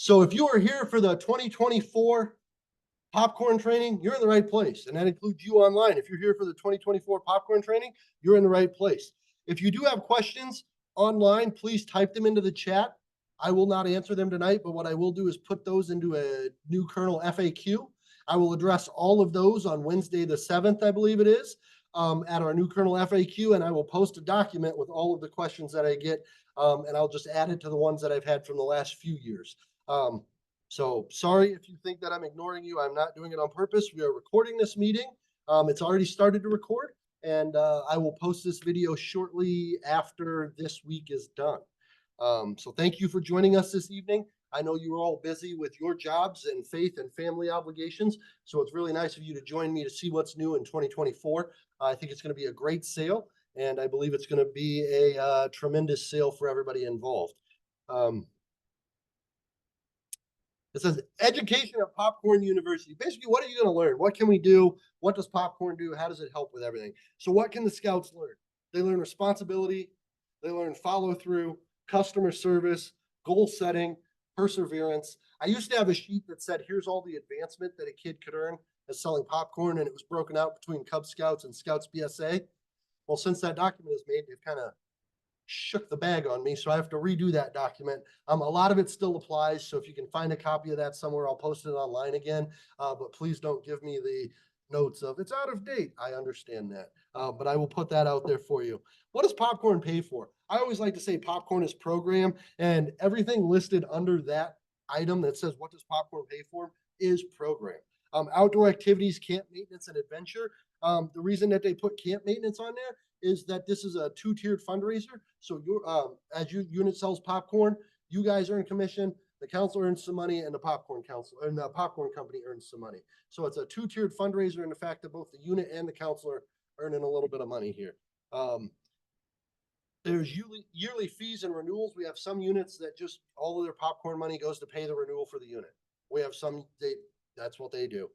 So if you are here for the 2024 popcorn training, you're in the right place. And that includes you online. If you're here for the 2024 popcorn training, you're in the right place. If you do have questions online, please type them into the chat. I will not answer them tonight, but what I will do is put those into a new kernel FAQ. I will address all of those on Wednesday the 7th, I believe it is, at our new kernel FAQ, and I will post a document with all of the questions that I get, and I'll just add it to the ones that I've had from the last few years. So sorry if you think that I'm ignoring you. I'm not doing it on purpose. We are recording this meeting. It's already started to record, and I will post this video shortly after this week is done. So thank you for joining us this evening. I know you are all busy with your jobs and faith and family obligations, so it's really nice of you to join me to see what's new in 2024. I think it's going to be a great sale, and I believe it's going to be a tremendous sale for everybody involved. It says education at Popcorn University. Basically, what are you going to learn? What can we do? What does popcorn do? How does it help with everything? So what can the scouts learn? They learn responsibility. They learn follow through, customer service, goal setting, perseverance. I used to have a sheet that said, here's all the advancement that a kid could earn as selling popcorn, and it was broken out between Cub Scouts and Scouts BSA. Well, since that document is made, they've kind of shook the bag on me, so I have to redo that document. A lot of it still applies, so if you can find a copy of that somewhere, I'll post it online again. But please don't give me the notes of it's out of date. I understand that, but I will put that out there for you. What does popcorn pay for? I always like to say popcorn is program, and everything listed under that item that says what does popcorn pay for is program. Outdoor activities, camp maintenance, and adventure. The reason that they put camp maintenance on there is that this is a two-tiered fundraiser. So as your unit sells popcorn, you guys earn commission, the council earns some money, and the popcorn company earns some money. So it's a two-tiered fundraiser in the fact that both the unit and the council are earning a little bit of money here. There's yearly fees and renewals. We have some units that just all of their popcorn money goes to pay the renewal for the unit. We have some, that's what they do.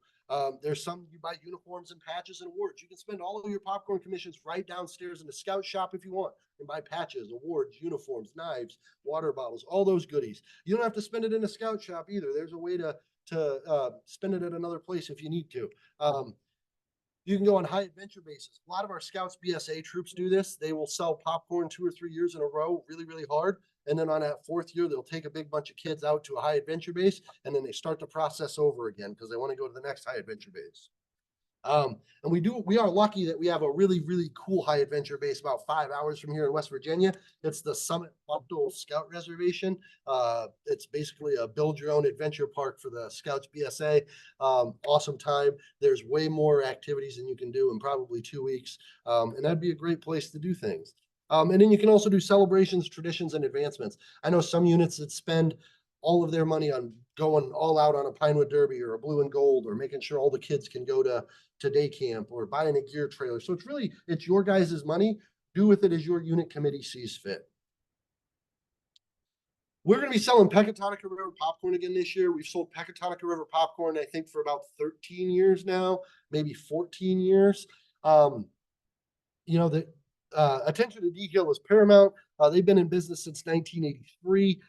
There's some you buy uniforms and patches and awards. You can spend all of your popcorn commissions right downstairs in the scout shop if you want and buy patches, awards, uniforms, knives, water bottles, all those goodies. You don't have to spend it in a scout shop either. There's a way to spend it at another place if you need to. You can go on high adventure bases. A lot of our Scouts BSA troops do this. They will sell popcorn 2 or 3 years in a row really, really hard. And then on that 4th year, they'll take a big bunch of kids out to a high adventure base, and then they start the process over again because they want to go to the next high adventure base. And we are lucky that we have a really, really cool high adventure base about 5 hours from here in West Virginia. It's the Summit Buckdole Scout Reservation. It's basically a build your own adventure park for the Scouts BSA. Awesome time. There's way more activities than you can do in probably 2 weeks. And that'd be a great place to do things. And then you can also do celebrations, traditions, and advancements. I know some units that spend all of their money on going all out on a Pinewood Derby or a blue and gold, or making sure all the kids can go to day camp or buying a gear trailer. So it's your guys' money. Do with it as your unit committee sees fit. We're going to be selling Pecatonica River popcorn again this year. We've sold Pecatonica River popcorn, I think, for about 13 years now, maybe 14 years. The attention to detail is paramount. They've been in business since 1983.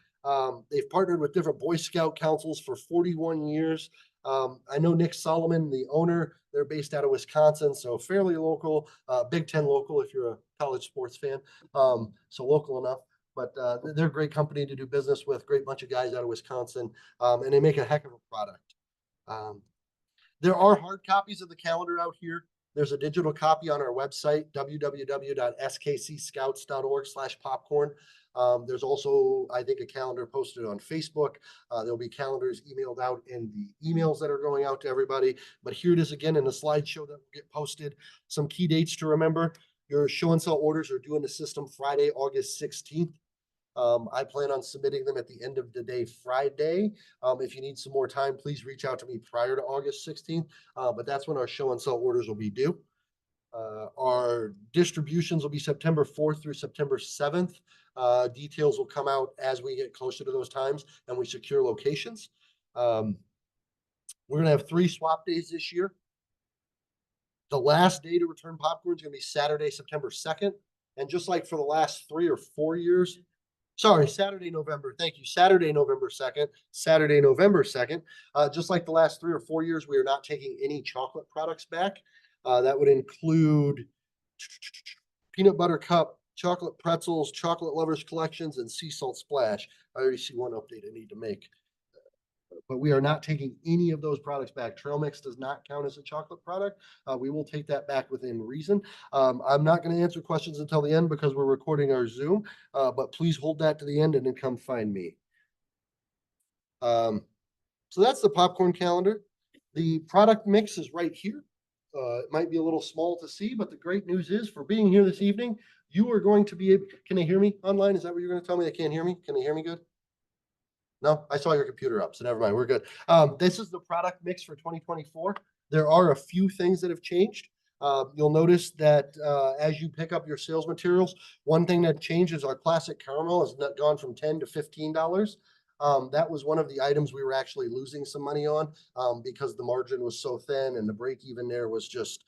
They've partnered with different Boy Scout councils for 41 years. I know Nick Solomon, the owner. They're based out of Wisconsin, so fairly local, Big Ten local if you're a college sports fan. So local enough. But they're a great company to do business with, great bunch of guys out of Wisconsin, and they make a heck of a product. There are hard copies of the calendar out here. There's a digital copy on our website, www.skcscouts.org/popcorn. There's also, I think, a calendar posted on Facebook. There'll be calendars emailed out in the emails that are going out to everybody. But here it is again in the slideshow that will get posted. Some key dates to remember. Your show and sell orders are due in the system Friday, August 16th. I plan on submitting them at the end of the day Friday. If you need some more time, please reach out to me prior to August 16th. But that's when our show and sell orders will be due. Our distributions will be September 4th through September 7th. Details will come out as we get closer to those times and we secure locations. We're going to have 3 swap days this year. The last day to return popcorn is going to be Saturday, September 2nd. And just like for the last 3 or 4 years, Sorry, Saturday, November. Thank you. Saturday, November 2nd. Saturday, November 2nd. Just like the last 3 or 4 years, we are not taking any chocolate products back. That would include peanut butter cup, chocolate pretzels, chocolate lovers collections, and sea salt splash. I already see one update I need to make, but we are not taking any of those products back. Trail mix does not count as a chocolate product. We will take that back within reason. I'm not going to answer questions until the end because we're recording our Zoom, but please hold that to the end and then come find me. So that's the popcorn calendar. The product mix is right here. It might be a little small to see, but the great news is for being here this evening, you are going to be able, can they hear me online? Is that what you're going to tell me? They can't hear me? Can they hear me good? No, I saw your computer up, so never mind. We're good. This is the product mix for 2024. There are a few things that have changed. You'll notice that as you pick up your sales materials, one thing that changes our classic caramel has gone from $10 to $15. That was one of the items we were actually losing some money on because the margin was so thin and the break even there was just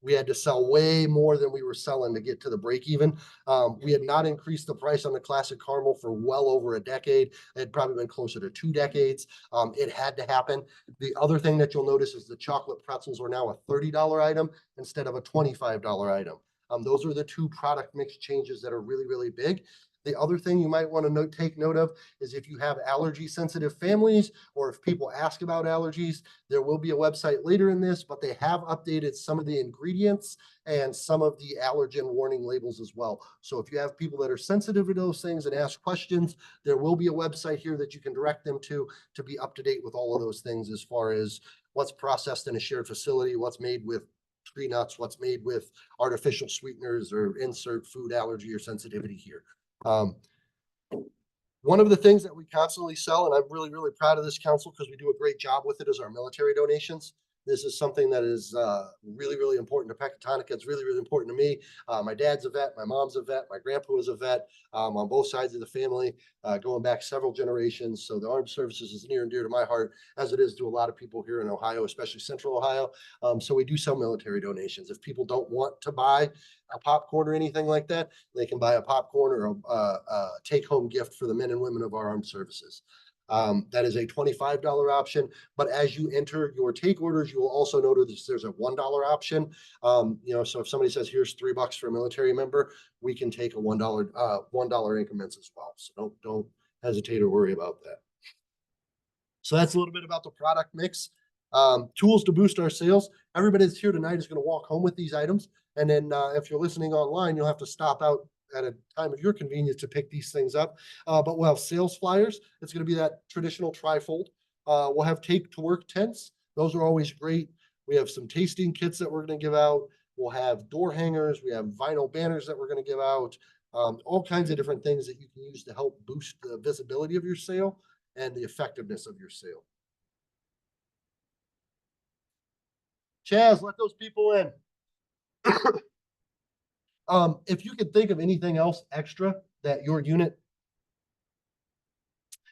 we had to sell way more than we were selling to get to the break even. We had not increased the price on the classic caramel for well over a decade. It had probably been closer to 2 decades. It had to happen. The other thing that you'll notice is the chocolate pretzels are now a $30 item instead of a $25 item. Those are the two product mix changes that are really, really big. The other thing you might want to take note of is if you have allergy sensitive families or if people ask about allergies, there will be a website later in this, but they have updated some of the ingredients and some of the allergen warning labels as well. So if you have people that are sensitive to those things and ask questions, there will be a website here that you can direct them to be up to date with all of those things as far as what's processed in a shared facility, what's made with tree nuts, what's made with artificial sweeteners or insert food allergy or sensitivity here. One of the things that we constantly sell, and I'm really, really proud of this council because we do a great job with it, is our military donations. This is something that is really, really important to Pecatonica. It's really, really important to me. My dad's a vet. My mom's a vet. My grandpa was a vet on both sides of the family, going back several generations. So the armed services is near and dear to my heart, as it is to a lot of people here in Ohio, especially Central Ohio. So we do sell military donations. If people don't want to buy a popcorn or anything like that, they can buy a popcorn or a take-home gift for the men and women of our armed services. That is a $25 option, but as you enter your take orders, you will also notice there's a $1 option. So if somebody says here's $3 for a military member, we can take a $1 increments as well. So don't hesitate or worry about that. So that's a little bit about the product mix. Tools to boost our sales. Everybody that's here tonight is going to walk home with these items. And then if you're listening online, you'll have to stop out at a time of your convenience to pick these things up. But we'll have sales flyers. It's going to be that traditional trifold. We'll have take to work tents. Those are always great. We have some tasting kits that we're going to give out. We'll have door hangers. We have vinyl banners that we're going to give out. All kinds of different things that you can use to help boost the visibility of your sale and the effectiveness of your sale. Chaz, let those people in. If you could think of anything else extra that your unit,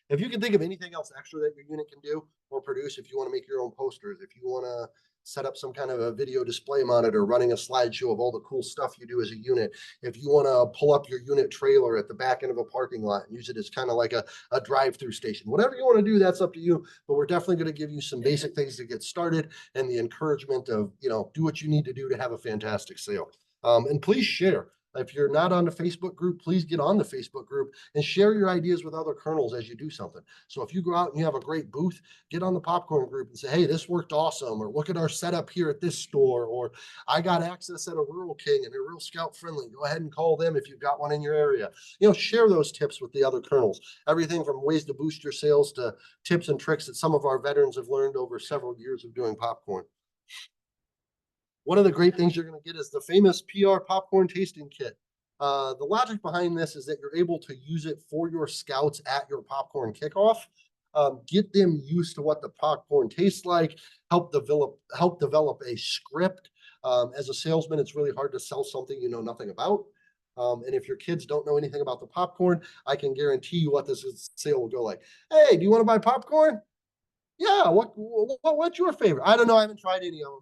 if you can think of anything else extra that your unit can do or produce, if you want to make your own posters, if you want to set up some kind of a video display monitor running a slideshow of all the cool stuff you do as a unit, if you want to pull up your unit trailer at the back end of a parking lot and use it as kind of like a drive-through station, whatever you want to do, that's up to you. But we're definitely going to give you some basic things to get started and the encouragement of, do what you need to do to have a fantastic sale. And please share. If you're not on the Facebook group, please get on the Facebook group and share your ideas with other colonels as you do something. So if you go out and you have a great booth, get on the popcorn group and say, hey, this worked awesome, or look at our setup here at this store, or I got access at a Rural King and they're real scout friendly. Go ahead and call them if you've got one in your area. Share those tips with the other colonels. Everything from ways to boost your sales to tips and tricks that some of our veterans have learned over several years of doing popcorn. One of the great things you're going to get is the famous PR popcorn tasting kit. The logic behind this is that you're able to use it for your scouts at your popcorn kickoff. Get them used to what the popcorn tastes like, help develop a script. As a salesman, it's really hard to sell something you know nothing about. And if your kids don't know anything about the popcorn, I can guarantee you what this sale will go like. Hey, do you want to buy popcorn? Yeah, what's your favorite? I don't know. I haven't tried any of them.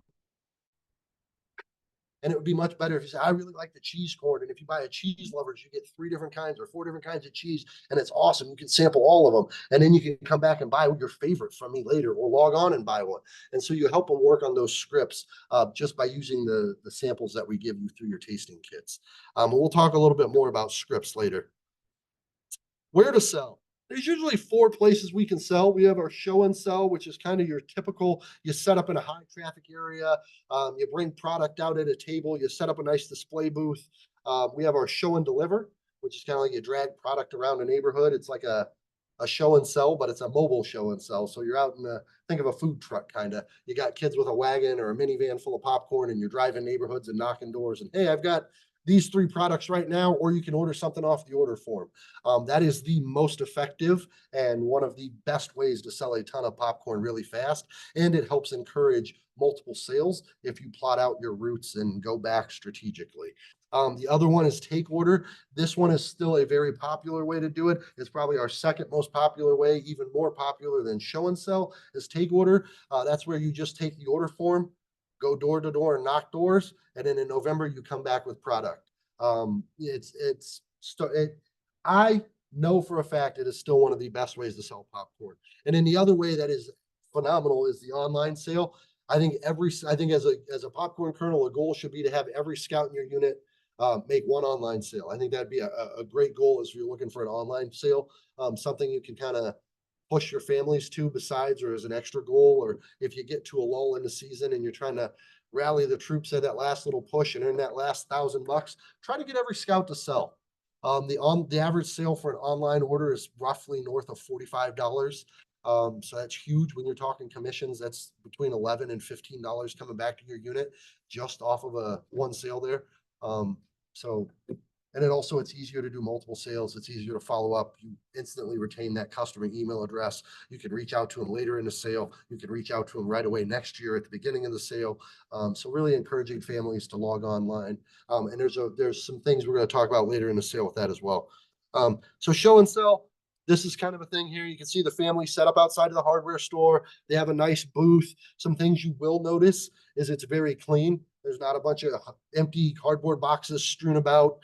And it would be much better if you say, I really like the cheese corn. And if you buy a cheese lovers, you get 3 different kinds or 4 different kinds of cheese. And it's awesome. You can sample all of them. And then you can come back and buy your favorite from me later or log on and buy one. And so you help them work on those scripts just by using the samples that we give you through your tasting kits. We'll talk a little bit more about scripts later. Where to sell? There's usually 4 places we can sell. We have our show and sell, which is kind of your typical, you set up in a high traffic area, you bring product out at a table, you set up a nice display booth. We have our show and deliver, which is kind of like you drag product around a neighborhood. It's like a show and sell, but it's a mobile show and sell. So you're out in a, think of a food truck kind of. You got kids with a wagon or a minivan full of popcorn, and you're driving neighborhoods and knocking doors. And hey, I've got these 3 products right now, or you can order something off the order form. That is the most effective and one of the best ways to sell a ton of popcorn really fast. And it helps encourage multiple sales if you plot out your routes and go back strategically. The other one is take order. This one is still a very popular way to do it. It's probably our second most popular way, even more popular than show and sell is take order. That's where you just take the order form, go door to door and knock doors. And then in November, you come back with product. I know for a fact it is still one of the best ways to sell popcorn. And then the other way that is phenomenal is the online sale. I think as a popcorn kernel, a goal should be to have every scout in your unit make one online sale. I think that'd be a great goal if you're looking for an online sale, something you can kind of push your families to besides, or as an extra goal, or if you get to a lull in the season and you're trying to rally the troops at that last little push and earn that last $1,000, try to get every scout to sell. The average sale for an online order is roughly north of $45. So that's huge when you're talking commissions. That's between $11 and $15 coming back to your unit just off of one sale there. And then also it's easier to do multiple sales. It's easier to follow up. You instantly retain that customer email address. You can reach out to them later in the sale. You can reach out to them right away next year at the beginning of the sale. So really encouraging families to log online. And there's some things we're going to talk about later in the sale with that as well. So show and sell. This is kind of a thing here. You can see the family set up outside of the hardware store. They have a nice booth. Some things you will notice is it's very clean. There's not a bunch of empty cardboard boxes strewn about.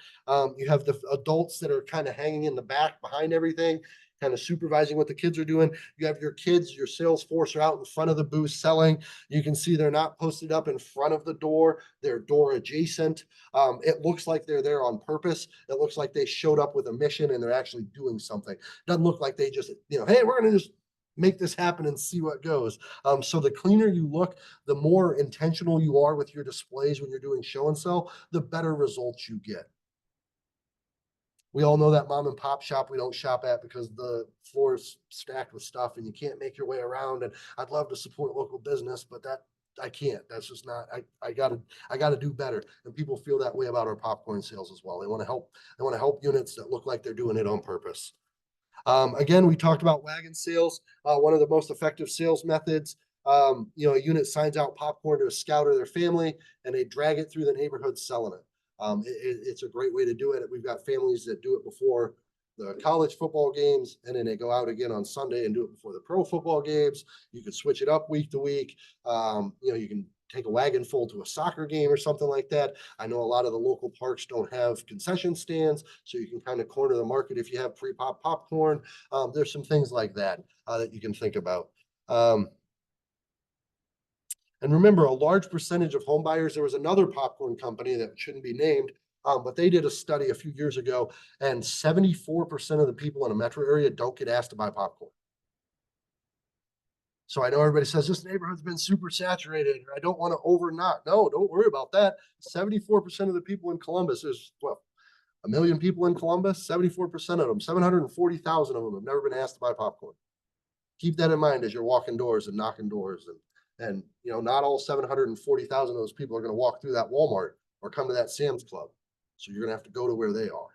You have the adults that are kind of hanging in the back behind everything, kind of supervising what the kids are doing. You have your kids, your sales force are out in front of the booth selling. You can see they're not posted up in front of the door. They're door adjacent. It looks like they're there on purpose. It looks like they showed up with a mission and they're actually doing something. Doesn't look like they just, hey, we're going to just make this happen and see what goes. So the cleaner you look, the more intentional you are with your displays when you're doing show and sell, the better results you get. We all know that mom and pop shop we don't shop at because the floor is stacked with stuff and you can't make your way around. And I'd love to support local business, but I can't. That's just not, I gotta do better. And people feel that way about our popcorn sales as well. They want to help units that look like they're doing it on purpose. Again, we talked about wagon sales, one of the most effective sales methods. A unit signs out popcorn to a scout or their family, and they drag it through the neighborhood selling it. It's a great way to do it. We've got families that do it before the college football games, and then they go out again on Sunday and do it before the pro football games. You can switch it up week to week. You can take a wagon full to a soccer game or something like that. I know a lot of the local parks don't have concession stands, so you can kind of corner the market if you have pre-pop popcorn. There's some things like that that you can think about. And remember, a large percentage of home buyers, there was another popcorn company that shouldn't be named, but they did a study a few years ago, and 74% of the people in a metro area don't get asked to buy popcorn. So I know everybody says this neighborhood's been super saturated. I don't want to overknock. No, don't worry about that. 74% of the people in Columbus, there's 1 million people in Columbus, 74% of them, 740,000 of them have never been asked to buy popcorn. Keep that in mind as you're walking doors and knocking doors. And not all 740,000 of those people are going to walk through that Walmart or come to that Sam's Club. So you're going to have to go to where they are.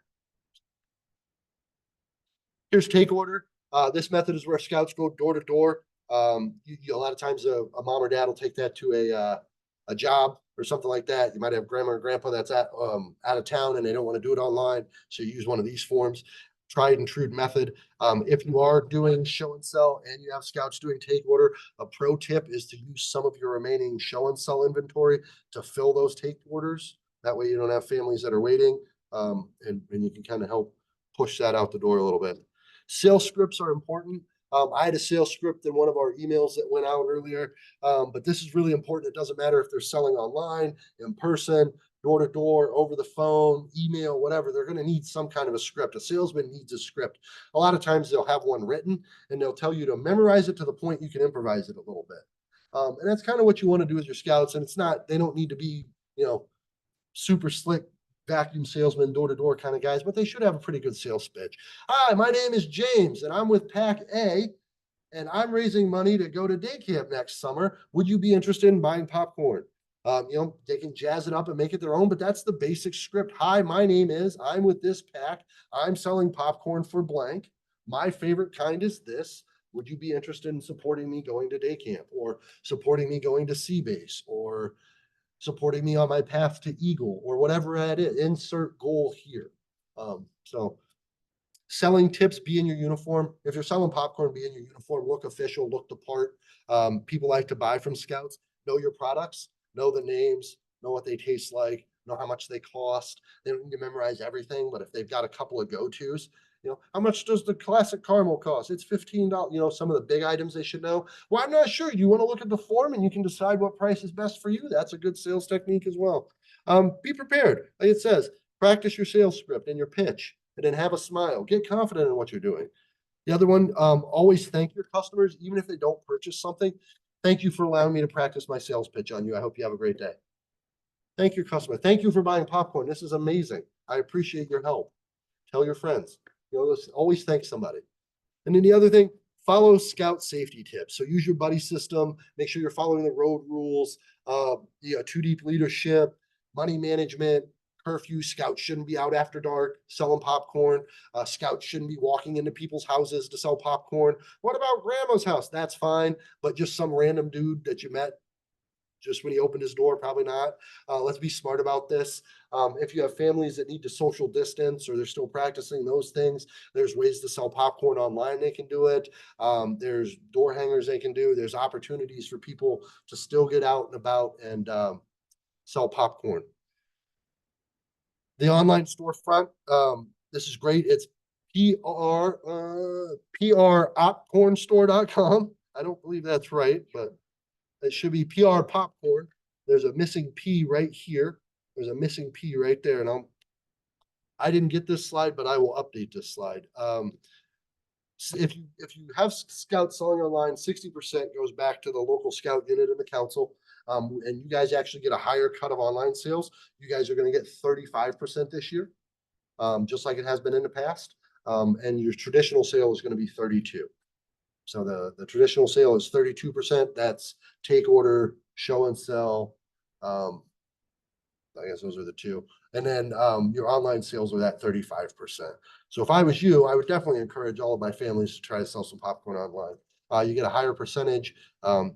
Here's take order. This method is where scouts go door to door. A lot of times a mom or dad will take that to a job or something like that. You might have grandma or grandpa that's out of town and they don't want to do it online. So you use one of these forms. tried and true method. If you are doing show and sell and you have scouts doing take order, a pro tip is to use some of your remaining show and sell inventory to fill those take orders. That way you don't have families that are waiting, and you can kind of help push that out the door a little bit. Sales scripts are important. I had a sales script in one of our emails that went out earlier, but this is really important. It doesn't matter if they're selling online, in person, door to door, over the phone, email, whatever. They're going to need some kind of a script. A salesman needs a script. A lot of times they'll have one written and they'll tell you to memorize it to the point you can improvise it a little bit. And that's kind of what you want to do with your scouts. And it's not, they don't need to be, super slick vacuum salesman, door to door kind of guys, but they should have a pretty good sales pitch. Hi, my name is James and I'm with Pack A and I'm raising money to go to day camp next summer. Would you be interested in buying popcorn? They can jazz it up and make it their own, but that's the basic script. Hi, my name is, I'm with this pack. I'm selling popcorn for blank. My favorite kind is this. Would you be interested in supporting me going to day camp or supporting me going to sea base or supporting me on my path to Eagle or whatever that is? Insert goal here. So selling tips, be in your uniform. If you're selling popcorn, be in your uniform, look official, look the part. People like to buy from scouts. Know your products, know the names, know what they taste like, know how much they cost. They don't need to memorize everything, but if they've got a couple of go-tos, how much does the classic caramel cost? It's $15. Some of the big items they should know. Well, I'm not sure. You want to look at the form and you can decide what price is best for you. That's a good sales technique as well. Be prepared. Like it says, practice your sales script and your pitch, and then have a smile. Get confident in what you're doing. The other one, always thank your customers, even if they don't purchase something. Thank you for allowing me to practice my sales pitch on you. I hope you have a great day. Thank your customer. Thank you for buying popcorn. This is amazing. I appreciate your help. Tell your friends. Always thank somebody. And then the other thing, follow scout safety tips. So use your buddy system. Make sure you're following the road rules. Two deep leadership, money management, curfew. Scouts shouldn't be out after dark selling popcorn. Scouts shouldn't be walking into people's houses to sell popcorn. What about grandma's house? That's fine, but just some random dude that you met just when he opened his door, probably not. Let's be smart about this. If you have families that need to social distance or they're still practicing those things, there's ways to sell popcorn online. They can do it. There's door hangers they can do. There's opportunities for people to still get out and about and sell popcorn. The online storefront, this is great. It's popcornstore.com. I don't believe that's right, but it should be PR popcorn. There's a missing P right here. There's a missing P right there. And I didn't get this slide, but I will update this slide. If you have scouts selling online, 60% goes back to the local scout unit in the council. And you guys actually get a higher cut of online sales. You guys are going to get 35% this year, just like it has been in the past. And your traditional sale is going to be 32. So the traditional sale is 32%. That's take order, show and sell. I guess those are the two. And then your online sales are at 35%. So if I was you, I would definitely encourage all of my families to try to sell some popcorn online. You get a higher percentage.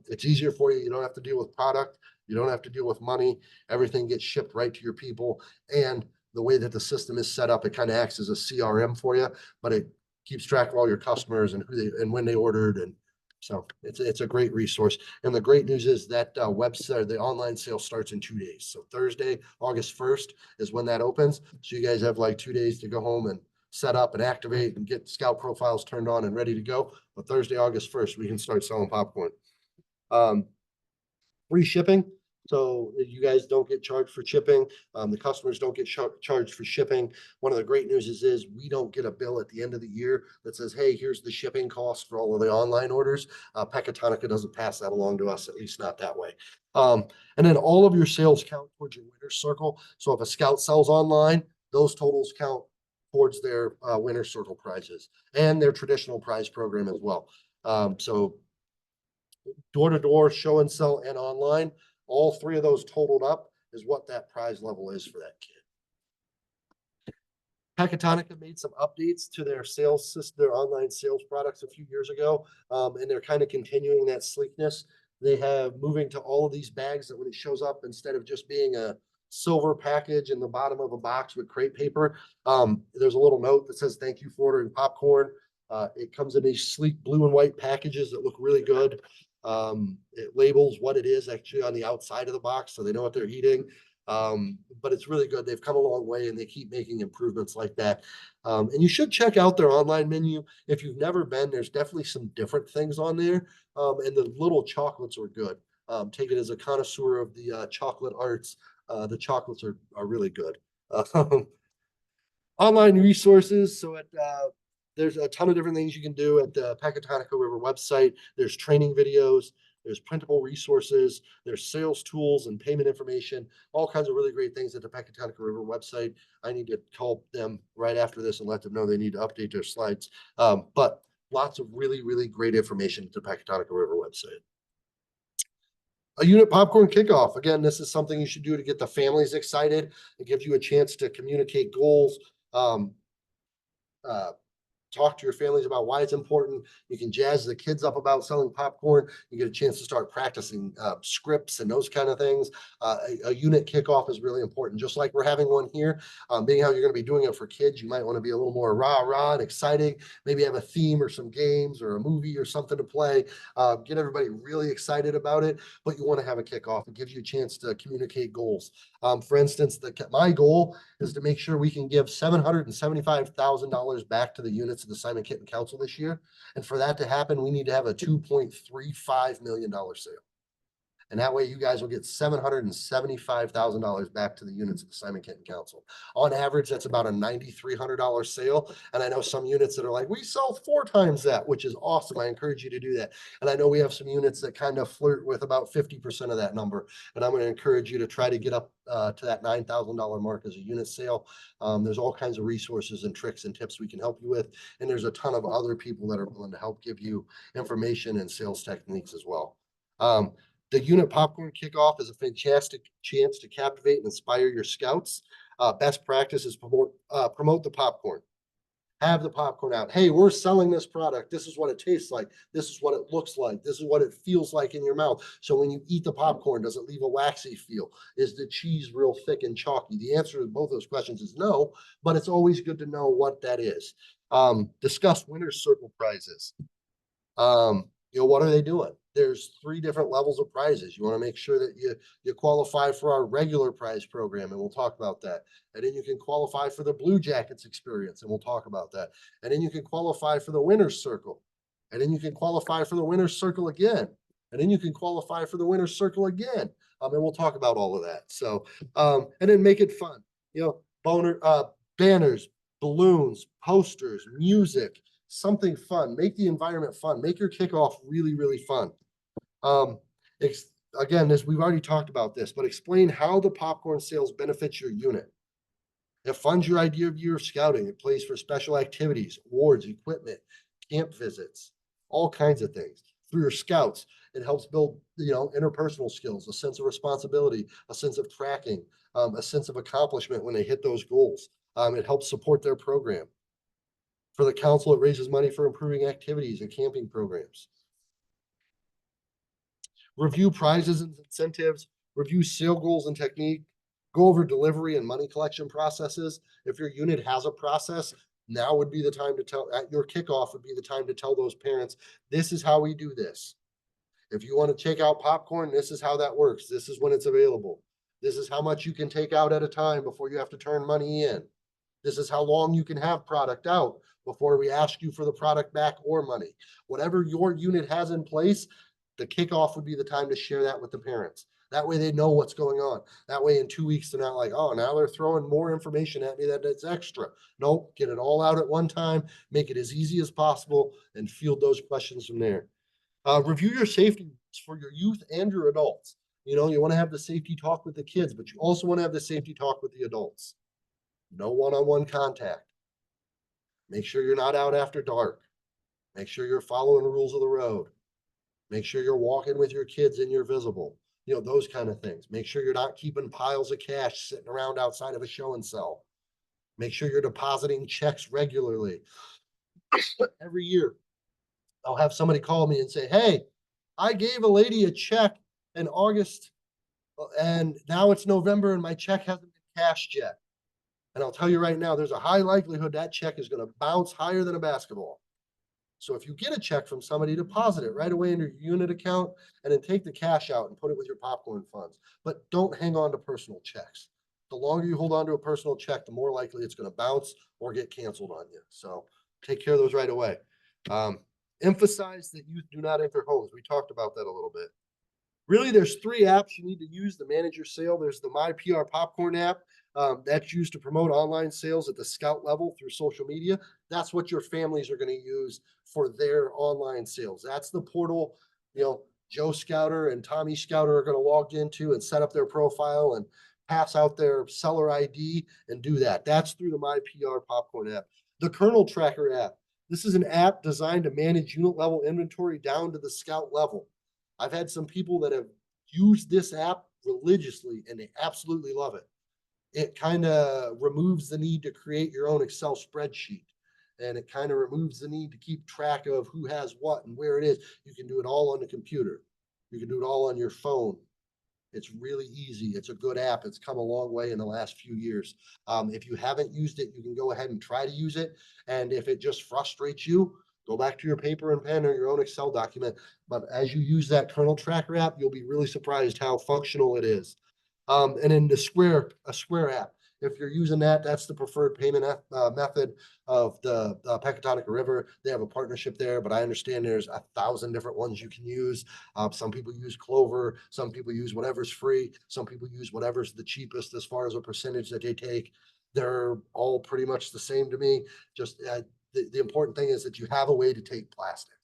It's easier for you. You don't have to deal with product. You don't have to deal with money. Everything gets shipped right to your people. And the way that the system is set up, it kind of acts as a CRM for you, but it keeps track of all your customers and who they and when they ordered. And so it's a great resource. And the great news is that website, the online sale starts in 2 days. So Thursday, August 1st is when that opens. So you guys have like 2 days to go home and set up and activate and get scout profiles turned on and ready to go. But Thursday, August 1st, we can start selling popcorn. Free shipping. So you guys don't get charged for shipping. The customers don't get charged for shipping. One of the great news is we don't get a bill at the end of the year that says, hey, here's the shipping cost for all of the online orders. Pecatonica doesn't pass that along to us, at least not that way. And then all of your sales count towards your winner's circle. So if a scout sells online, those totals count towards their winner's circle prizes and their traditional prize program as well. So door-to-door, show and sell, and online, all three of those totaled up is what that prize level is for that kid. Pecatonica made some updates to their sales system, their online sales products a few years ago, and they're kind of continuing that sleekness. They have moving to all of these bags that when it shows up, instead of just being a silver package in the bottom of a box with crepe paper. There's a little note that says, "Thank you for ordering popcorn." It comes in these sleek blue and white packages that look really good. It labels what it is actually on the outside of the box, so they know what they're eating. But it's really good. They've come a long way and they keep making improvements like that. And you should check out their online menu. If you've never been, there's definitely some different things on there. And the little chocolates are good. Take it as a connoisseur of the chocolate arts. The chocolates are really good. Um, Online resources. So there's a ton of different things you can do at the Pecatonica River website. There's training videos, there's printable resources, there's sales tools and payment information, all kinds of really great things at the Pecatonica River website. I need to call them right after this and let them know they need to update their slides. But lots of really, really great information at the Pecatonica River website. A unit popcorn kickoff. Again, this is something you should do to get the families excited. It gives you a chance to communicate goals, um, uh, talk to your families about why it's important. You can jazz the kids up about selling popcorn. You get a chance to start practicing scripts and those kind of things. A unit kickoff is really important, just like we're having one here. Being how you're going to be doing it for kids, you might want to be a little more rah and exciting. Maybe have a theme or some games or a movie or something to play. Get everybody really excited about it, but you want to have a kickoff. It gives you a chance to communicate goals. For instance, my goal is to make sure we can give $775,000 back to the units of the Simon Kitten Council this year. And for that to happen, we need to have a $2.35 million sale. And that way you guys will get $775,000 back to the units of the Simon Kitten Council. On average, that's about a $9,300 sale. And I know some units that are like, we sell 4 times that, which is awesome. I encourage you to do that. And I know we have some units that kind of flirt with about 50% of that number. And I'm going to encourage you to try to get up to that $9,000 mark as a unit sale. There's all kinds of resources and tricks and tips we can help you with. And there's a ton of other people that are willing to help give you information and sales techniques as well. The unit popcorn kickoff is a fantastic chance to captivate and inspire your scouts. Best practice is promote the popcorn. Have the popcorn out. Hey, we're selling this product. This is what it tastes like. This is what it looks like. This is what it feels like in your mouth. So when you eat the popcorn, does it leave a waxy feel? Is the cheese real thick and chalky? The answer to both those questions is no, but it's always good to know what that is. Discuss winner's circle prizes. What are they doing? There's 3 different levels of prizes. You want to make sure that you qualify for our regular prize program, and we'll talk about that. And then you can qualify for the Blue Jackets experience, and we'll talk about that. And then you can qualify for the winner's circle. And then you can qualify for the winner's circle again. And then you can qualify for the winner's circle again. And we'll talk about all of that. So, and then make it fun. Banners, balloons, posters, music, something fun. Make the environment fun. Make your kickoff really, really fun. Again, we've already talked about this, but explain how the popcorn sales benefits your unit. It funds your idea of year scouting. It plays for special activities, awards, equipment, camp visits, all kinds of things. Through your scouts, it helps build, interpersonal skills, a sense of responsibility, a sense of tracking, a sense of accomplishment when they hit those goals. It helps support their program. For the council, it raises money for improving activities and camping programs. Review prizes and incentives, review sale goals and technique, go over delivery and money collection processes. If your unit has a process, now would be the time to tell, at your kickoff would be the time to tell those parents, this is how we do this. If you want to take out popcorn, this is how that works. This is when it's available. This is how much you can take out at a time before you have to turn money in. This is how long you can have product out before we ask you for the product back or money. Whatever your unit has in place, the kickoff would be the time to share that with the parents. That way they know what's going on. That way in 2 weeks, they're not like, oh, now they're throwing more information at me that it's extra. Nope, get it all out at one time, make it as easy as possible, and field those questions from there. Review your safety for your youth and your adults. You want to have the safety talk with the kids, but you also want to have the safety talk with the adults. No one-on-one contact. Make sure you're not out after dark. Make sure you're following the rules of the road. Make sure you're walking with your kids and you're visible. Those kind of things. Make sure you're not keeping piles of cash sitting around outside of a show and sell. Make sure you're depositing checks regularly. Every year, I'll have somebody call me and say, hey, I gave a lady a check in August And now it's November and my check hasn't been cashed yet. And I'll tell you right now, there's a high likelihood that check is going to bounce higher than a basketball. So if you get a check from somebody, deposit it right away in your unit account and then take the cash out and put it with your popcorn funds. But don't hang on to personal checks. The longer you hold on to a personal check, the more likely it's going to bounce or get canceled on you. So take care of those right away. Emphasize that youth do not enter homes. We talked about that a little bit. Really, there's 3 apps you need to use to manage your sale. There's the My PR Popcorn app. That's used to promote online sales at the scout level through social media. That's what your families are going to use for their online sales. That's the portal, Joe Scouter and Tommy Scouter are going to log into and set up their profile and pass out their seller ID and do that. That's through the My PR Popcorn app. The Kernel Tracker app. This is an app designed to manage unit level inventory down to the scout level. I've had some people that have used this app religiously and they absolutely love it. It kind of removes the need to create your own Excel spreadsheet, and it kind of removes the need to keep track of who has what and where it is. You can do it all on the computer. You can do it all on your phone. It's really easy. It's a good app. It's come a long way in the last few years. If you haven't used it, you can go ahead and try to use it. And if it just frustrates you, go back to your paper and pen or your own Excel document. But as you use that Kernel Tracker app, you'll be really surprised how functional it is. And then a Square app. If you're using that, that's the preferred payment method of the Pecatonica River. They have a partnership there, but I understand there's 1,000 different ones you can use. Some people use Clover. Some people use whatever's free. Some people use whatever's the cheapest as far as a percentage that they take. They're all pretty much the same to me. Just the important thing is that you have a way to take plastic.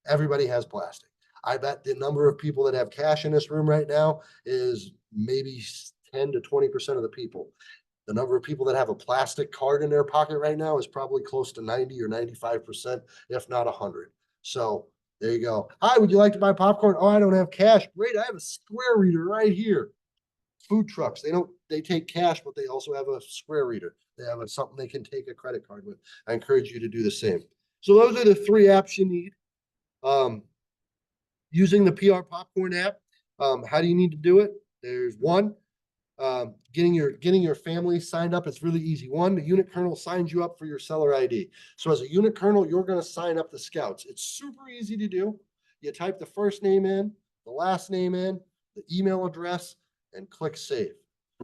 Everybody has plastic. I bet the number of people that have cash in this room right now is maybe 10 to 20% of the people. The number of people that have a plastic card in their pocket right now is probably close to 90 or 95%, if not 100. So there you go. Hi, would you like to buy popcorn? Oh, I don't have cash. Great, I have a Square reader right here. Food trucks, they take cash, but they also have a Square reader. They have something they can take a credit card with. I encourage you to do the same. So those are the 3 apps you need. Using the PR Popcorn app, how do you need to do it? There's one, getting your family signed up. It's really easy. One, the unit colonel signs you up for your seller ID. So as a unit colonel, you're going to sign up the scouts. It's super easy to do. You type the first name in, the last name in, the email address, and click save.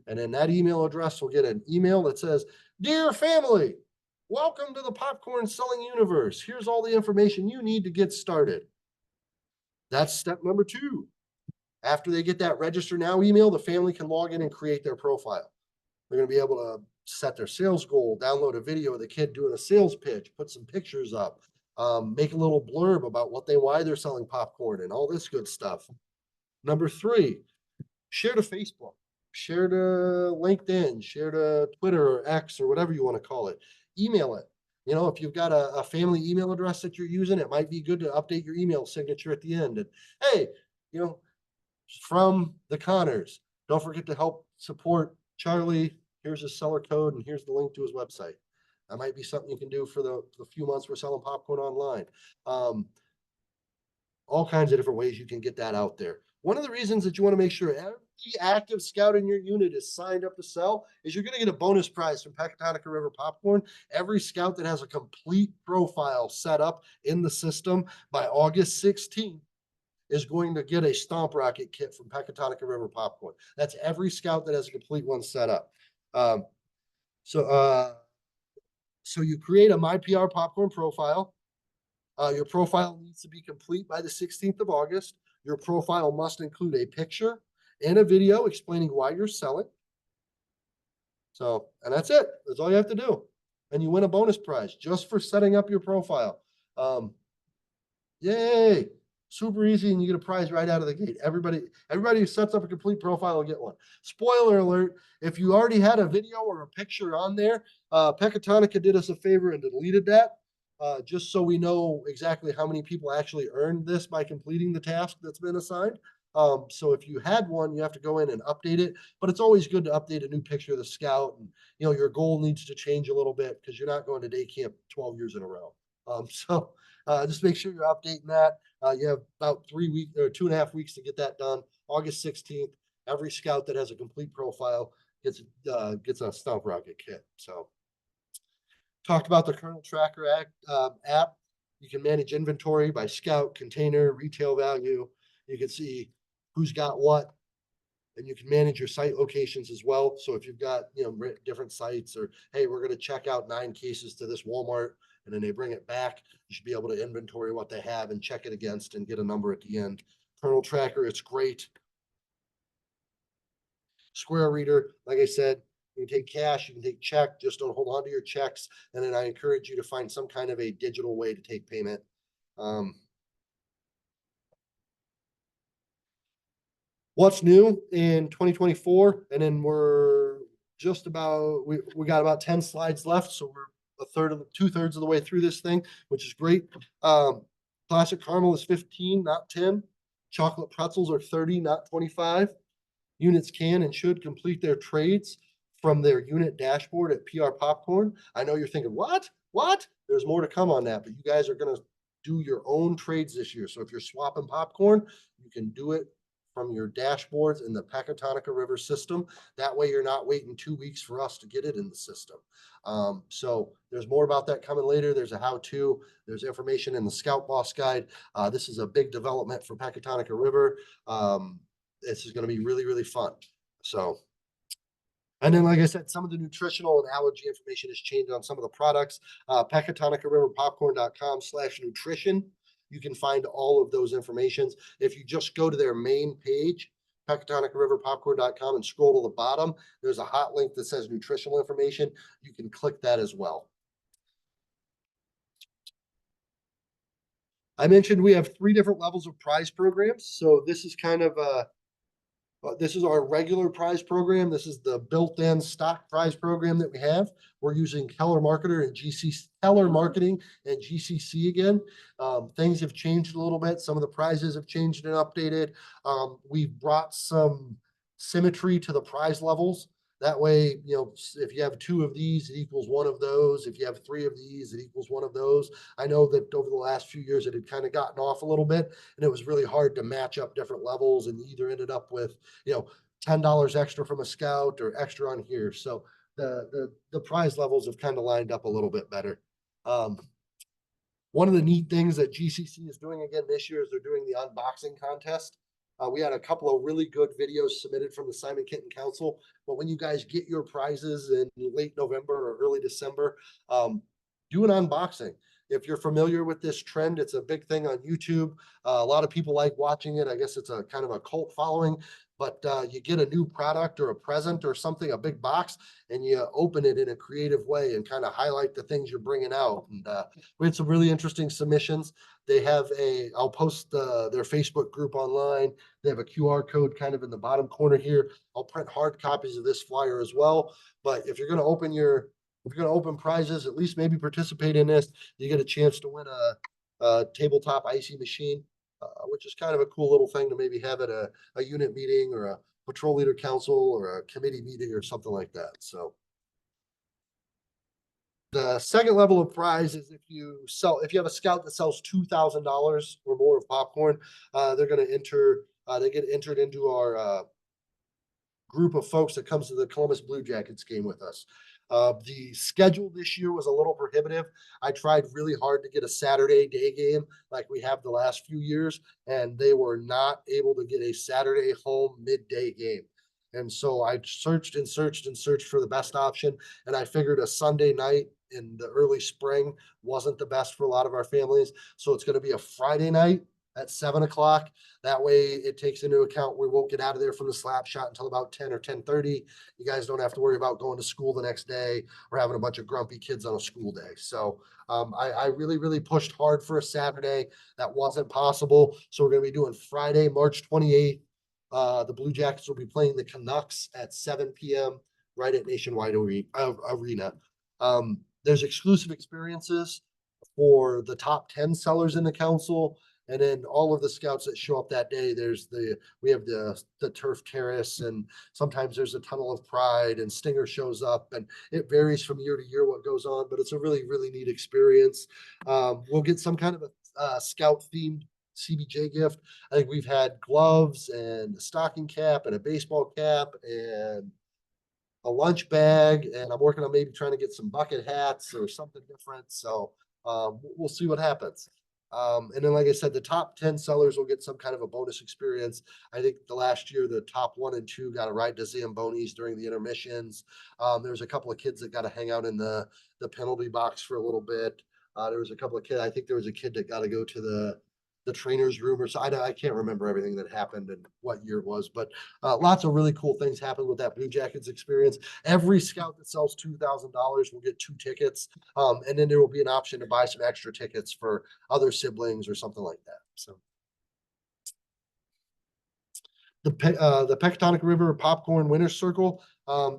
And then that email address will get an email that says, "Dear family, welcome to the popcorn selling universe. Here's all the information you need to get started." That's step number 2. After they get that register now email, the family can log in and create their profile. They're going to be able to set their sales goal, download a video of the kid doing a sales pitch, put some pictures up, make a little blurb about why they're selling popcorn and all this good stuff. Number 3, share to Facebook, share to LinkedIn, share to Twitter or X or whatever you want to call it. Email it. If you've got a family email address that you're using, it might be good to update your email signature at the end. And hey, from the Connors, don't forget to help support Charlie. Here's his seller code and here's the link to his website. That might be something you can do for the few months we're selling popcorn online. All kinds of different ways you can get that out there. One of the reasons that you want to make sure every active scout in your unit is signed up to sell is you're going to get a bonus prize from Pecatonica River Popcorn. Every scout that has a complete profile set up in the system by August 16th is going to get a Stomp Rocket kit from Pecatonica River Popcorn. That's every scout that has a complete one set up. So you create a My PR Popcorn profile. Your profile needs to be complete by the 16th of August. Your profile must include a picture and a video explaining why you're selling. And that's it. That's all you have to do. And you win a bonus prize just for setting up your profile. Yay. Super easy, and you get a prize right out of the gate. Everybody who sets up a complete profile will get one. Spoiler alert, if you already had a video or a picture on there, Pecatonica did us a favor and deleted that, just so we know exactly how many people actually earned this by completing the task that's been assigned. So if you had one, you have to go in and update it, but it's always good to update a new picture of the scout. And, your goal needs to change a little bit because you're not going to day camp 12 years in a row. Just make sure you're updating that. You have about 3 weeks or 2.5 weeks to get that done. August 16th. every scout that has a complete profile gets a Stomp Rocket kit. So talked about the Kernel Tracker app. You can manage inventory by scout, container, retail value. You can see who's got what, and you can manage your site locations as well. So if you've got, different sites, or, hey, we're going to check out 9 cases to this Walmart, and then they bring it back, you should be able to inventory what they have and check it against and get a number at the end. Kernel Tracker, it's great. Square Reader, like I said, you can take cash, you can take check, just don't hold on to your checks. And then I encourage you to find some kind of a digital way to take payment. What's new in 2024? And then we're just about, we got about 10 slides left. So we're two-thirds of the way through this thing, which is great. Classic caramel is 15, not 10. Chocolate pretzels are 30, not 25. Units can and should complete their trades from their unit dashboard at PR Popcorn. I know you're thinking, what? There's more to come on that, but you guys are going to do your own trades this year. So if you're swapping popcorn, you can do it from your dashboards in the Pecatonica River system. That way you're not waiting 2 weeks for us to get it in the system. So there's more about that coming later. There's a how-to, there's information in the Scout Boss Guide. This is a big development for Pecatonica River. This is going to be really, really fun. So, and then, like I said, some of the nutritional and allergy information has changed on some of the products. PecatonicariverPopcorn.com/nutrition. You can find all of those informations. If you just go to their main page, PecatonicariverPopcorn.com, and scroll to the bottom, there's a hot link that says nutritional information. You can click that as well. I mentioned we have 3 different levels of prize programs. So this is kind of this is our regular prize program. This is the built-in stock prize program that we have. We're using Keller Marketing and GCC again. Things have changed a little bit. Some of the prizes have changed and updated. We've brought some symmetry to the prize levels. That way, if you have 2 of these, it equals 1 of those. If you have 3 of these, it equals 1 of those. I know that over the last few years, it had kind of gotten off a little bit, and it was really hard to match up different levels, and either ended up with, $10 extra from a scout or extra on here. So the prize levels have kind of lined up a little bit better. One of the neat things that GCC is doing again this year is they're doing the unboxing contest. We had a couple of really good videos submitted from the Simon Kenton Council, but when you guys get your prizes in late November or early December, do an unboxing. If you're familiar with this trend, it's a big thing on YouTube. A lot of people like watching it. I guess it's a kind of a cult following, but you get a new product or a present or something, a big box, and you open it in a creative way and kind of highlight the things you're bringing out. And we had some really interesting submissions. They have I'll post their Facebook group online. They have a QR code kind of in the bottom corner here. I'll print hard copies of this flyer as well. But if you're going to open prizes, at least maybe participate in this, you get a chance to win a tabletop icy machine, which is kind of a cool little thing to maybe have at a unit meeting or a patrol leader council or a committee meeting or something like that. So the second level of prize is if you have a scout that sells $2,000 or more of popcorn, they're going to they get entered into our group of folks that comes to the Columbus Blue Jackets game with us. The schedule this year was a little prohibitive. I tried really hard to get a Saturday day game like we have the last few years, and they were not able to get a Saturday home midday game. And so I searched and searched and searched for the best option. And I figured a Sunday night in the early spring wasn't the best for a lot of our families. So it's going to be a Friday night at 7 o'clock. That way it takes into account we won't get out of there from the slap shot until about 10 or 10:30. You guys don't have to worry about going to school the next day or having a bunch of grumpy kids on a school day. So I really, really pushed hard for a Saturday. That wasn't possible. So we're going to be doing Friday, March 28th. The Blue Jackets will be playing the Canucks at 7 p.m. right at Nationwide Arena. There's exclusive experiences for the top 10 sellers in the council. And then all of the scouts that show up that day, we have the turf terrace, and sometimes there's a tunnel of pride, and Stinger shows up, and it varies from year to year what goes on, but it's a really, really neat experience. We'll get some kind of a scout themed CBJ gift. I think we've had gloves and a stocking cap and a baseball cap and a lunch bag, and I'm working on maybe trying to get some bucket hats or something different. So we'll see what happens. And then, like I said, the top 10 sellers will get some kind of a bonus experience. I think the last year, the top 1 and 2 got a ride to Zambonis during the intermissions. There was a couple of kids that got to hang out in the penalty box for a little bit. There was a couple of kids. I think there was a kid that got to go to the trainer's room or so. I can't remember everything that happened and what year it was, but lots of really cool things happened with that Blue Jackets experience. Every scout that sells $2,000 will get 2 tickets. And then there will be an option to buy some extra tickets for other siblings or something like that. So the Pecatonic River Popcorn Winner's Circle.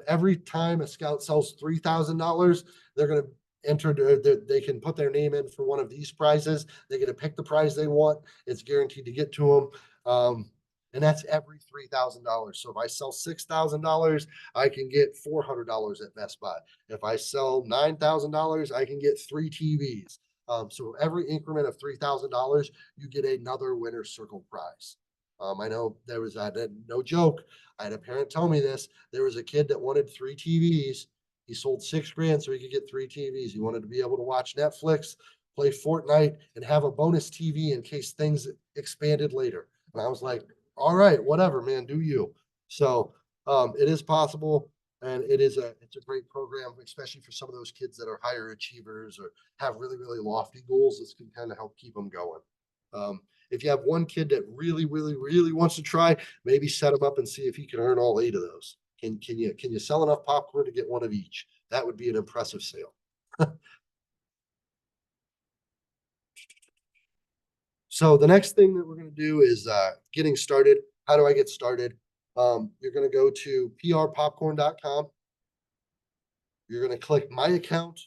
Every time a scout sells $3,000, they're going to enter. They can put their name in for one of these prizes. They get to pick the prize they want. It's guaranteed to get to them. And that's every $3,000. So if I sell $6,000, I can get $400 at Best Buy. If I sell $9,000, I can get 3 TVs. So every increment of $3,000, you get another Winner's Circle prize. I know there was no joke. I had a parent tell me this. There was a kid that wanted 3 TVs. He sold $6,000 so he could get 3 TVs. He wanted to be able to watch Netflix, play Fortnite, and have a bonus TV in case things expanded later. And I was like, all right, whatever, man, do you. So it is possible, and it's a great program, especially for some of those kids that are higher achievers or have really, really lofty goals. This can kind of help keep them going. If you have one kid that really, really, really wants to try, maybe set him up and see if he can earn all 8 of those. Can you sell enough popcorn to get one of each? That would be an impressive sale. So the next thing that we're going to do is getting started. How do I get started? You're going to go to prpopcorn.com. You're going to click my account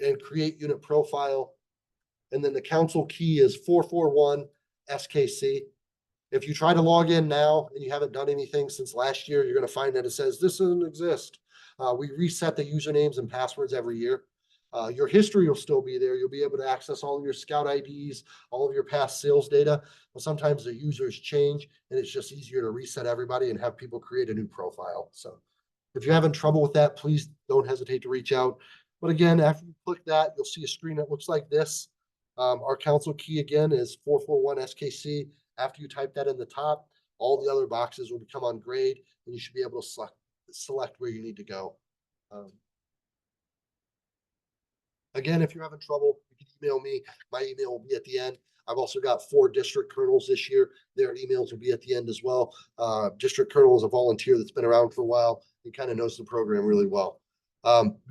and create unit profile. And then the council key is 441 SKC. If you try to log in now and you haven't done anything since last year, you're going to find that it says this doesn't exist. We reset the usernames and passwords every year. Your history will still be there. You'll be able to access all of your scout IDs, all of your past sales data. But sometimes the users change and it's just easier to reset everybody and have people create a new profile. So if you're having trouble with that, please don't hesitate to reach out. But again, after you click that, you'll see a screen that looks like this. Our council key again is 441 SKC. After you type that in the top, all the other boxes will become on grade and you should be able to select where you need to go. Again, if you're having trouble, you can email me. My email will be at the end. I've also got 4 district colonels this year. Their emails will be at the end as well. District colonel is a volunteer that's been around for a while and kind of knows the program really well.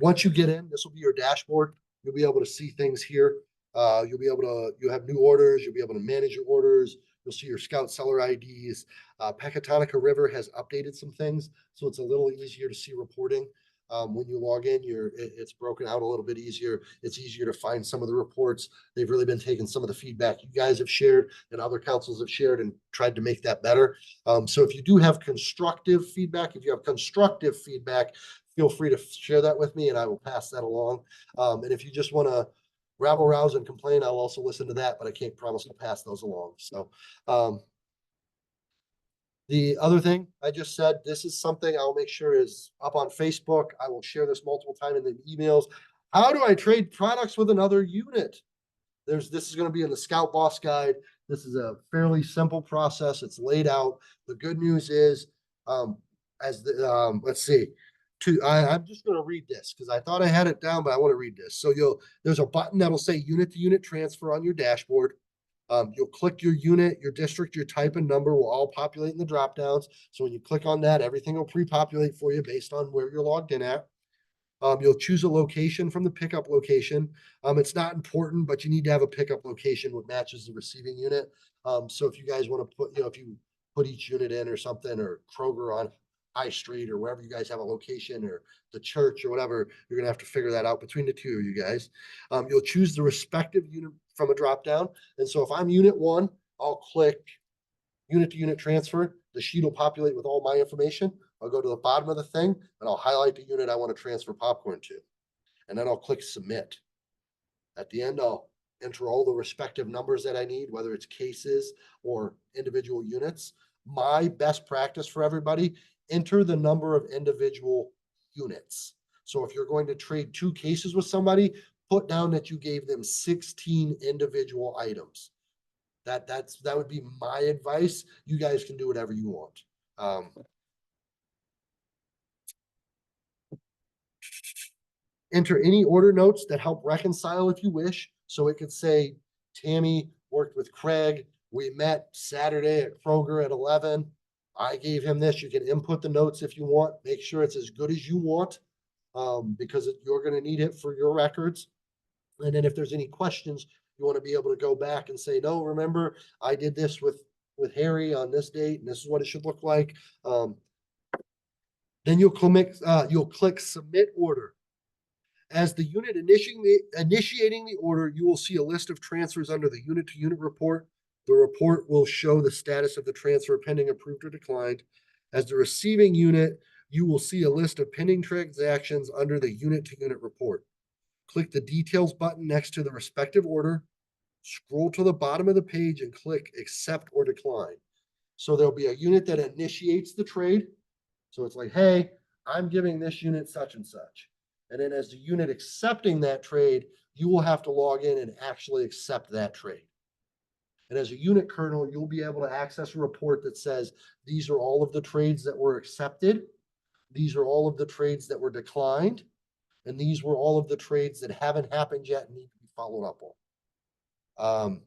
Once you get in, this will be your dashboard. You'll be able to see things here. You'll have new orders. You'll be able to manage your orders. You'll see your scout seller IDs. Pecatonica River has updated some things, so it's a little easier to see reporting. When you log in, it's broken out a little bit easier. It's easier to find some of the reports. They've really been taking some of the feedback you guys have shared and other councils have shared and tried to make that better. So if you do have constructive feedback, feel free to share that with me and I will pass that along. And if you just want to rabble rouse and complain, I'll also listen to that, but I can't promise to pass those along. So the other thing I just said, this is something I'll make sure is up on Facebook. I will share this multiple times in the emails. How do I trade products with another unit? This is going to be in the Scout Boss Guide. This is a fairly simple process. It's laid out. The good news is, let's see. I'm just going to read this because I thought I had it down, but I want to read this. So there's a button that'll say unit to unit transfer on your dashboard. You'll click your unit, your district, your type and number will all populate in the drop downs. So when you click on that, everything will pre-populate for you based on where you're logged in at. You'll choose a location from the pickup location. It's not important, but you need to have a pickup location that matches the receiving unit. So if you guys want to put, if you put each unit in or something, or Kroger on High Street or wherever you guys have a location, or the church or whatever, you're gonna have to figure that out between the two of you guys. You'll choose the respective unit from a drop down. And so if I'm unit 1, I'll click unit to unit transfer. The sheet will populate with all my information. I'll go to the bottom of the thing and I'll highlight the unit I want to transfer popcorn to. And then I'll click submit. At the end, I'll enter all the respective numbers that I need, whether it's cases or individual units. My best practice for everybody, enter the number of individual units. So if you're going to trade 2 cases with somebody, put down that you gave them 16 individual items. That would be my advice. You guys can do whatever you want. Enter any order notes that help reconcile if you wish. So it could say, Tammy worked with Craig. We met Saturday at Kroger at 11. I gave him this. You can input the notes if you want. Make sure it's as good as you want, because you're going to need it for your records. And then if there's any questions, you want to be able to go back and say, no, remember, I did this with Harry on this date, and this is what it should look like. Then you'll click submit order. As the unit initiating the order, you will see a list of transfers under the unit to unit report. The report will show the status of the transfer pending, approved, or declined. As the receiving unit, you will see a list of pending transactions under the unit to unit report. Click the details button next to the respective order. Scroll to the bottom of the page and click accept or decline. So there'll be a unit that initiates the trade. So it's like, hey, I'm giving this unit such and such. And then as the unit accepting that trade, you will have to log in and actually accept that trade. And as a unit colonel, you'll be able to access a report that says, these are all of the trades that were accepted. These are all of the trades that were declined. And these were all of the trades that haven't happened yet and need to be followed up on.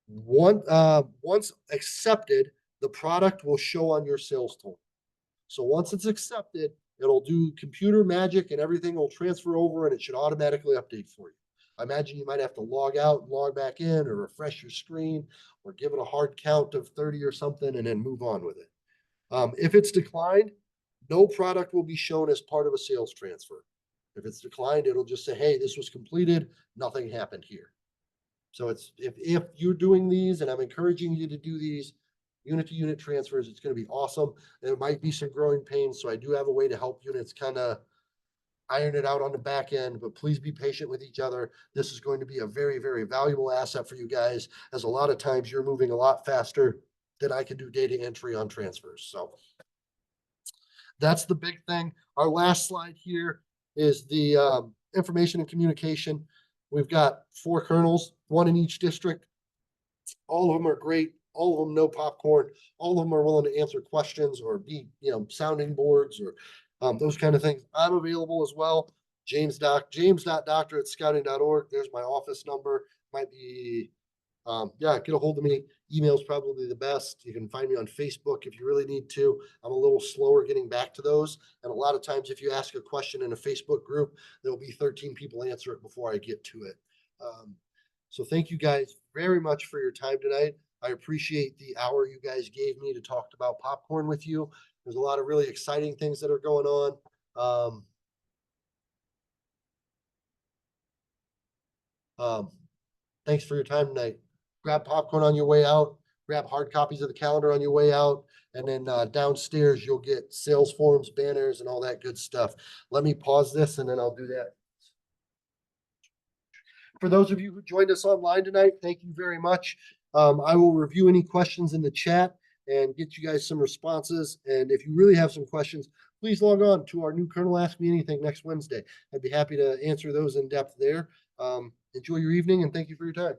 Once accepted, the product will show on your sales tool. So once it's accepted, it'll do computer magic and everything will transfer over and it should automatically update for you. I imagine you might have to log out and log back in or refresh your screen or give it a hard count of 30 or something and then move on with it. If it's declined, no product will be shown as part of a sales transfer. If it's declined, it'll just say, hey, this was completed. Nothing happened here. So it's if you're doing these, and I'm encouraging you to do these unit to unit transfers, it's going to be awesome. There might be some growing pains. So I do have a way to help units kind of iron it out on the back end, but please be patient with each other. This is going to be a very, very valuable asset for you guys, as a lot of times you're moving a lot faster than I can do data entry on transfers. So that's the big thing. Our last slide here is the information and communication. We've got 4 colonels, 1 in each district. All of them are great. All of them know popcorn. All of them are willing to answer questions or be, sounding boards or those kind of things. I'm available as well. James.doctor@scouting.org. There's my office number. Might be, get a hold of me. Email's probably the best. You can find me on Facebook if you really need to. I'm a little slower getting back to those. And a lot of times if you ask a question in a Facebook group, there'll be 13 people answer it before I get to it. So thank you guys very much for your time tonight. I appreciate the hour you guys gave me to talk about popcorn with you. There's a lot of really exciting things that are going on. Thanks for your time tonight. Grab popcorn on your way out, grab hard copies of the calendar on your way out, and then downstairs you'll get sales forms, banners, and all that good stuff. Let me pause this and then I'll do that. For those of you who joined us online tonight, thank you very much. I will review any questions in the chat and get you guys some responses. And if you really have some questions, please log on to our new Colonel Ask Me Anything next Wednesday. I'd be happy to answer those in depth there. Enjoy your evening and thank you for your time.